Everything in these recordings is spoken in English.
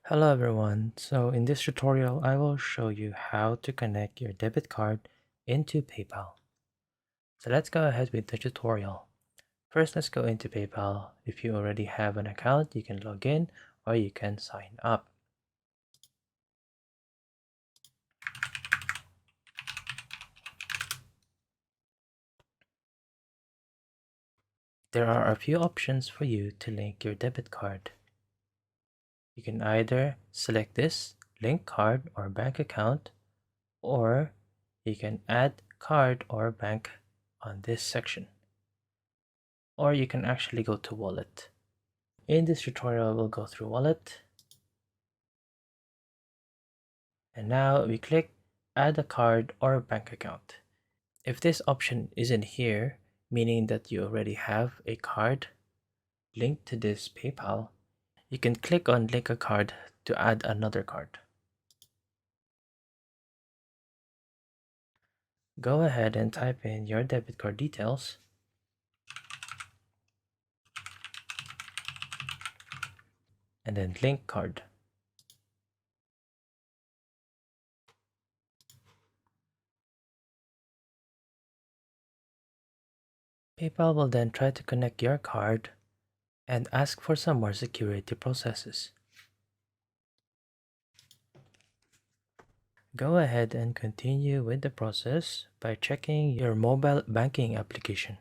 Hello everyone, so in this tutorial I will show you how to connect your debit card into PayPal. So let's go ahead with the tutorial. First let's go into PayPal. If you already have an account, you can log in or you can sign up. There are a few options for you to link your debit card. You can either select this, link card or bank account, or you can add card or bank on this section. Or you can actually go to wallet. In this tutorial, we'll go through wallet. And now we click add a card or bank account. If this option isn't here, meaning that you already have a card linked to this PayPal, you can click on link a card to add another card. Go ahead and type in your debit card details. And then link card. PayPal will then try to connect your card and ask for some more security processes. Go ahead and continue with the process by checking your mobile banking application.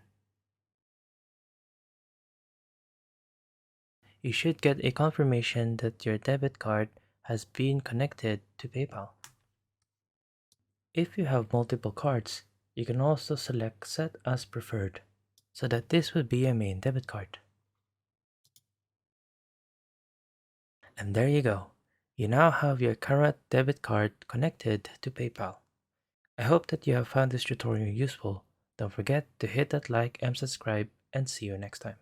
You should get a confirmation that your debit card has been connected to PayPal. If you have multiple cards, you can also select Set as Preferred, so that this would be a main debit card. And there you go. You now have your current debit card connected to PayPal. I hope that you have found this tutorial useful. Don't forget to hit that like and subscribe, and see you next time.